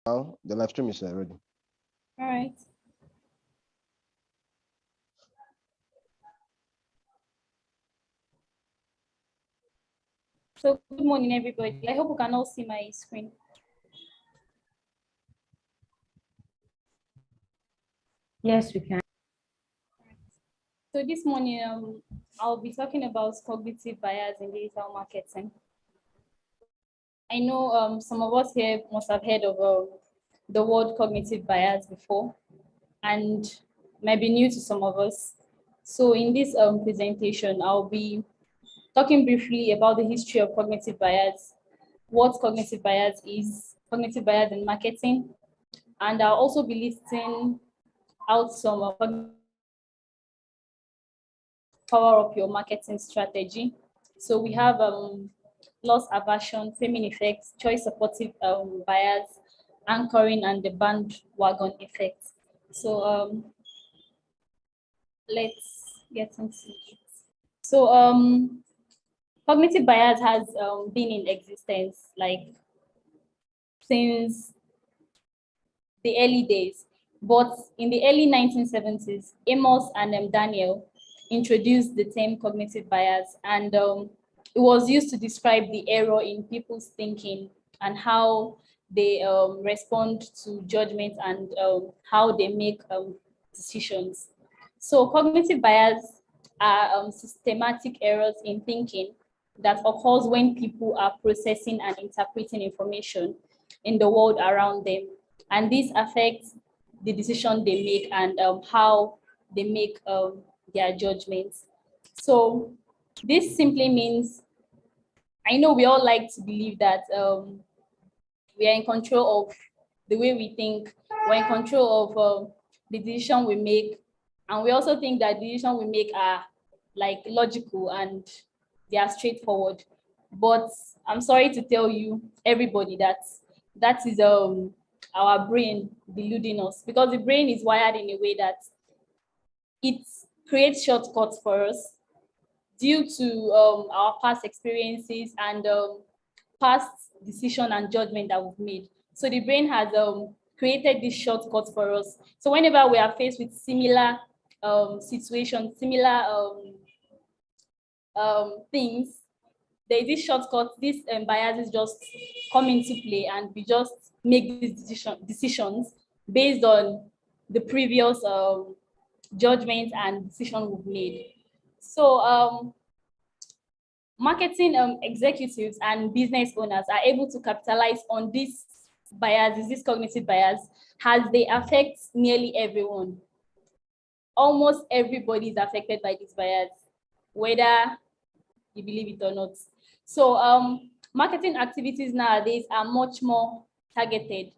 Now the live stream is ready. All right. So good morning, everybody. I hope you can all see my screen. Yes, we can. So this morning, I'll be talking about cognitive bias in digital marketing. I know some of us here must have heard of the word cognitive bias before, and might be new to some of us. So in this presentation, I'll be talking briefly about the history of cognitive bias, what cognitive bias is, cognitive bias in marketing, and I'll also be listing out some power up your marketing strategy. So we have loss aversion, framing effects, choice supportive bias, anchoring, and the bandwagon effect. So let's get into it. So cognitive bias has been in existence like since the early days, but in the early 1970s, Amos and Daniel introduced the term cognitive bias, and it was used to describe the error in people's thinking and how they respond to judgment and how they make decisions. So cognitive bias are systematic errors in thinking that occurs when people are processing and interpreting information in the world around them. And this affects the decision they make and how they make their judgments. So this simply means, I know we all like to believe that we are in control of the way we think, we're in control of the decision we make, and we also think that the decisions we make are like logical and they are straightforward. But I'm sorry to tell you, everybody, that that is our brain deluding us, because the brain is wired in a way that it creates shortcuts for us due to our past experiences and past decision and judgment that we've made. So the brain has created these shortcuts for us. So whenever we are faced with similar situations, similar things, there is this shortcut, these biases just come into play, and we just make these decisions based on the previous judgments and decisions we've made. So marketing executives and business owners are able to capitalize on these biases, this cognitive bias, as they affect nearly everyone. Almost everybody is affected by this bias, whether you believe it or not. So marketing activities nowadays are much more targeted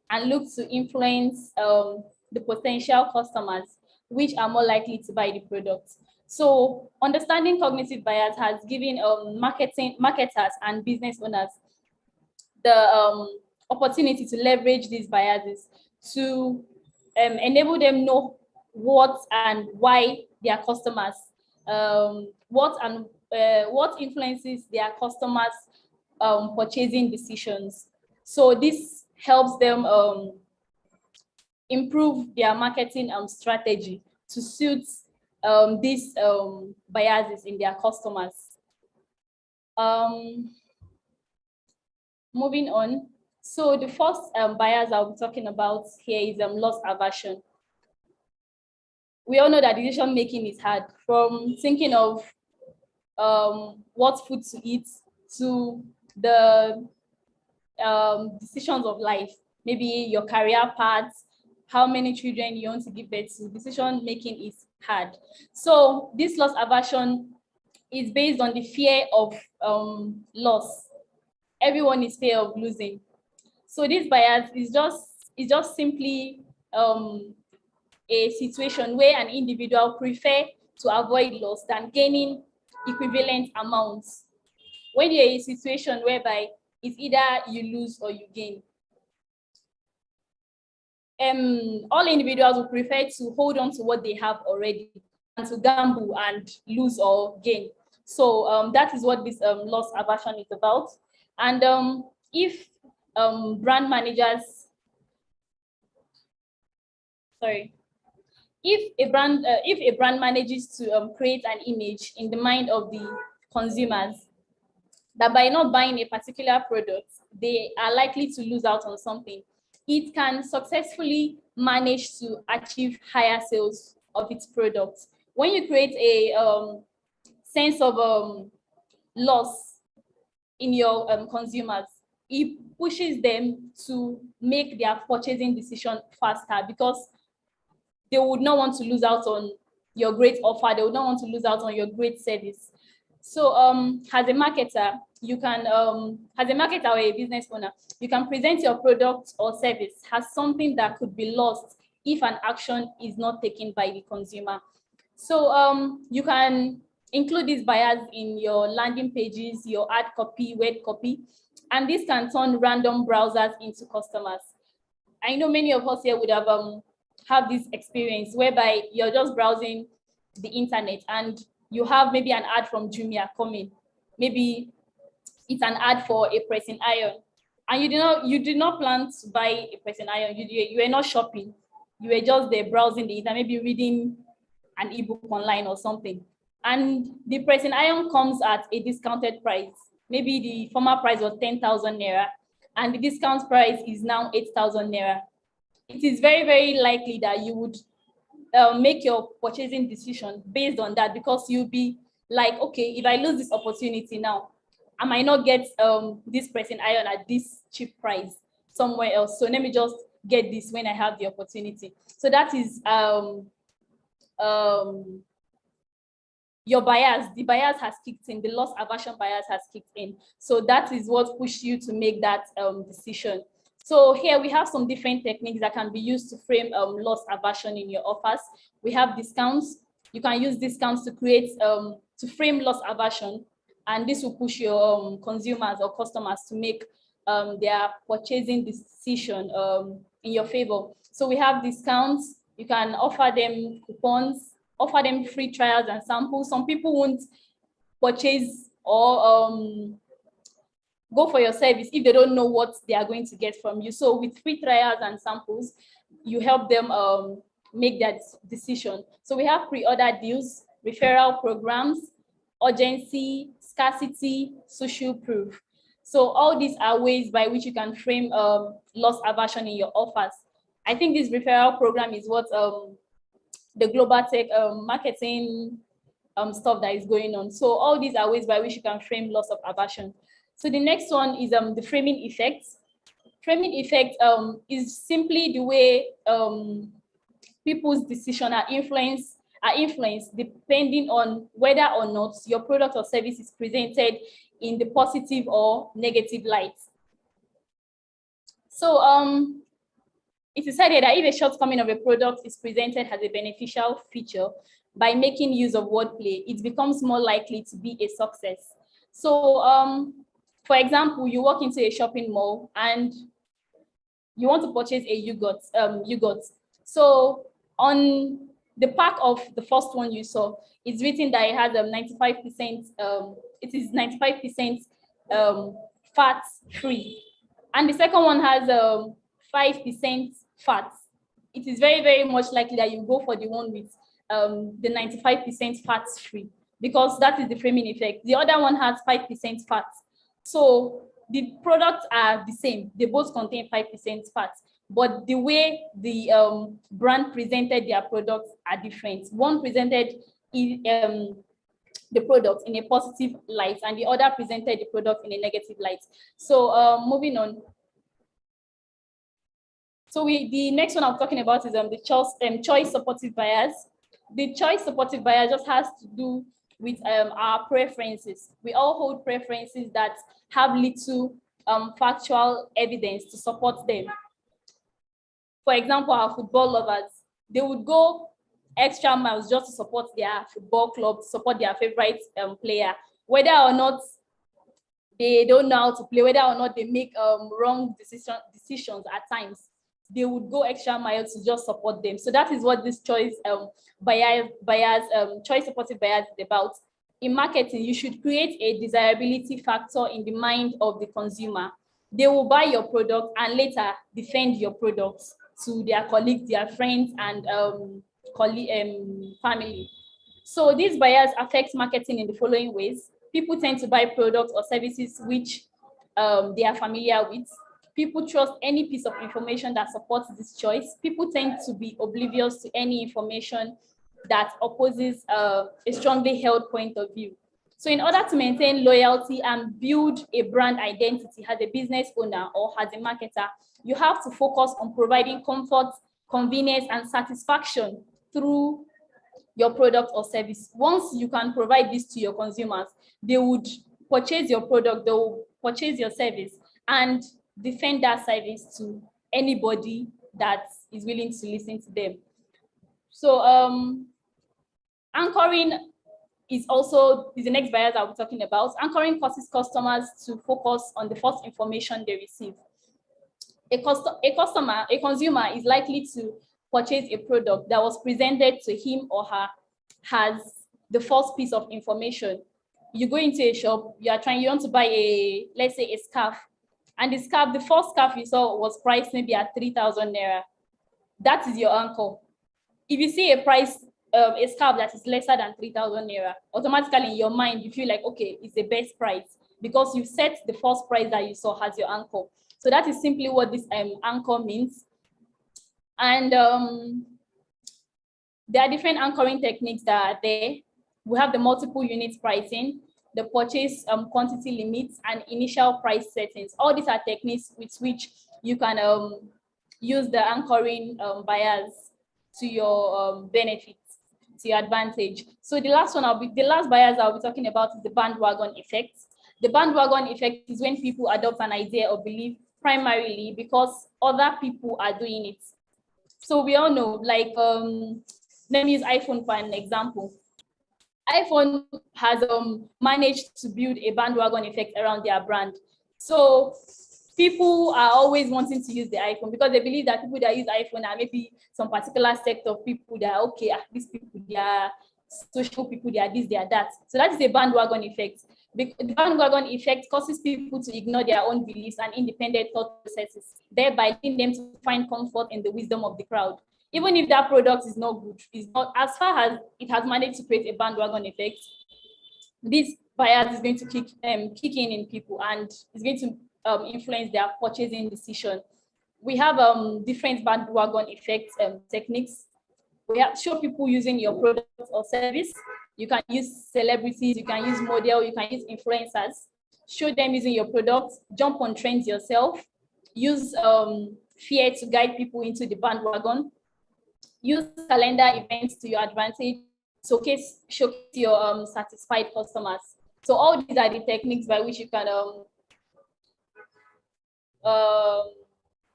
and look to influence the potential customers, which are more likely to buy the product. So understanding cognitive bias has given marketers and business owners the opportunity to leverage these biases to enable them know what and why their customers, what influences their customers purchasing decisions. So this helps them improve their marketing strategy to suit these biases in their customers. Moving on. So the first bias I'll be talking about here is loss aversion. We all know that decision making is hard, from thinking of what food to eat to the decisions of life, maybe your career path, how many children you want to give birth to. Decision making is hard. So this loss aversion is based on the fear of loss. Everyone is fear of losing. So this bias is just simply a situation where an individual prefer to avoid loss than gaining equivalent amounts. When you're in a situation whereby it's either you lose or you gain, all individuals will prefer to hold on to what they have already and to gamble and lose or gain. So that is what this loss aversion is about. And if brand managers sorry, if a brand manages to create an image in the mind of the consumers that by not buying a particular product, they are likely to lose out on something, it can successfully manage to achieve higher sales of its products. When you create a sense of loss in your consumers, it pushes them to make their purchasing decision faster because they would not want to lose out on your great offer. They would not want to lose out on your great service. So as a marketer, you can, as a marketer or a business owner, you can present your product or service as something that could be lost if an action is not taken by the consumer. So you can include these buyers in your landing pages, your ad copy, word copy, and this can turn random browsers into customers. I know many of us here would have this experience whereby you're just browsing the internet and you have maybe an ad from Jumia coming. Maybe it's an ad for a pressing iron, and you did not plan to buy a pressing iron. You were not shopping. You were just there browsing the internet, maybe reading an ebook online or something. And the pressing iron comes at a discounted price. Maybe the former price was 10,000 naira, and the discount price is now 8,000 naira. It is very, very likely that you would make your purchasing decision based on that, because you'll be like, okay, if I lose this opportunity now, I might not get this pressing iron at this cheap price somewhere else. So let me just get this when I have the opportunity. So that is your bias. The bias has kicked in. The loss aversion bias has kicked in. So that is what pushed you to make that decision. So here we have some different techniques that can be used to frame loss aversion in your offers. We have discounts. You can use discounts to create, to frame loss aversion, and this will push your consumers or customers to make their purchasing decision in your favor. So we have discounts. You can offer them coupons, offer them free trials and samples. Some people won't purchase or go for your service if they don't know what they are going to get from you. So with free trials and samples, you help them make that decision. So we have pre-order deals, referral programs, urgency, scarcity, social proof. So all these are ways by which you can frame loss aversion in your offers. I think this referral program is what the global tech marketing stuff that is going on. So all these are ways by which you can frame loss of aversion. So the next one is the framing effect. Framing effect is simply the way people's decisions are influenced depending on whether or not your product or service is presented in the positive or negative light. So it is said that if a shortcoming of a product is presented as a beneficial feature by making use of wordplay, it becomes more likely to be a success. So for example, you walk into a shopping mall and you want to purchase a yogurt. So on the pack of the first one you saw, it's written that it has 95%. It is 95% fat free, and the second one has 5% fat. It is very, very much likely that you go for the one with the 95% fat free, because that is the framing effect. The other one has 5% fat. So the products are the same. They both contain 5% fat, but the way the brand presented their products are different. One presented the product in a positive light, and the other presented the product in a negative light. So moving on. So the next one I'm talking about is the choice supportive bias. The choice supportive bias just has to do with our preferences. We all hold preferences that have little factual evidence to support them. For example, our football lovers, they would go extra miles just to support their football club, support their favorite player, whether or not they don't know how to play, whether or not they make wrong decisions at times. They would go extra miles to just support them. So that is what this choice choice supportive bias is about. In marketing, you should create a desirability factor in the mind of the consumer. They will buy your product and later defend your product. to their colleagues, their friends, and family. So these buyers affect marketing in the following ways. People tend to buy products or services which they are familiar with. People trust any piece of information that supports this choice. People tend to be oblivious to any information that opposes a strongly held point of view. So in order to maintain loyalty and build a brand identity as a business owner or as a marketer, you have to focus on providing comfort, convenience, and satisfaction through your product or service. Once you can provide this to your consumers, they would purchase your product, they will purchase your service, and defend that service to anybody that is willing to listen to them. So anchoring is the next bias I'll be talking about. Anchoring causes customers to focus on the first information they receive. A consumer is likely to purchase a product that was presented to him or her as the first piece of information. You go into a shop, you want to buy let's say a scarf, and the first scarf you saw was priced maybe at 3,000 naira. That is your anchor. If you see a price, a scarf that is lesser than 3,000 naira, automatically in your mind, you feel like, okay, it's the best price because you set the first price that you saw as your anchor. So that is simply what this anchor means. And there are different anchoring techniques that are there. We have the multiple units pricing, the purchase quantity limits, and initial price settings. All these are techniques with which you can use the anchoring bias to your benefit, to your advantage. So the last bias I'll be talking about is the bandwagon effect. The bandwagon effect is when people adopt an idea or belief primarily because other people are doing it. So we all know, like, let me use iPhone for an example. iPhone has managed to build a bandwagon effect around their brand. So people are always wanting to use the iPhone because they believe that people that use iPhone are maybe some particular sect of people that are okay, these people, they are social people, they are this, they are that. So that is a bandwagon effect. The bandwagon effect causes people to ignore their own beliefs and independent thought processes, thereby leading them to find comfort in the wisdom of the crowd. Even if that product is not good, it's not, as far as it has managed to create a bandwagon effect, this bias is going to kick in people and is going to influence their purchasing decision. We have different bandwagon effect techniques. We have show people using your product or service. You can use celebrities, you can use model, you can use influencers. Show them using your product, jump on trends yourself, use fear to guide people into the bandwagon, use calendar events to your advantage, showcase your satisfied customers. So all these are the techniques by which you can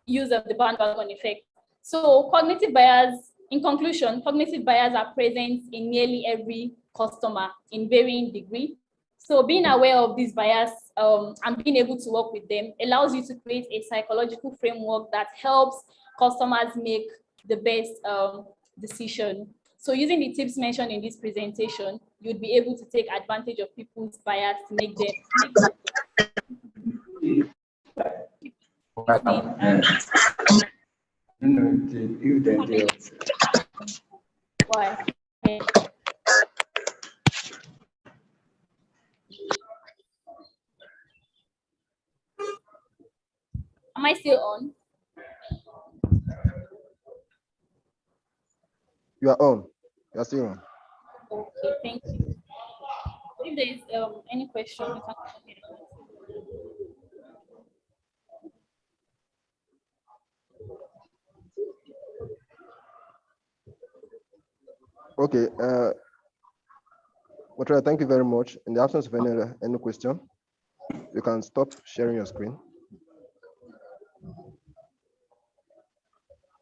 use the bandwagon effect. So cognitive bias, in conclusion, cognitive bias are present in nearly every customer in varying degree. So being aware of these bias and being able to work with them allows you to create a psychological framework that helps customers make the best decision. So using the tips mentioned in this presentation, you'd be able to take advantage of people's bias to make them why? Am I still on? You are on. You are still on. Okay, thank you. If there is any question, you can come here. Okay. Thank you very much. In the absence of any question, you can stop sharing your screen.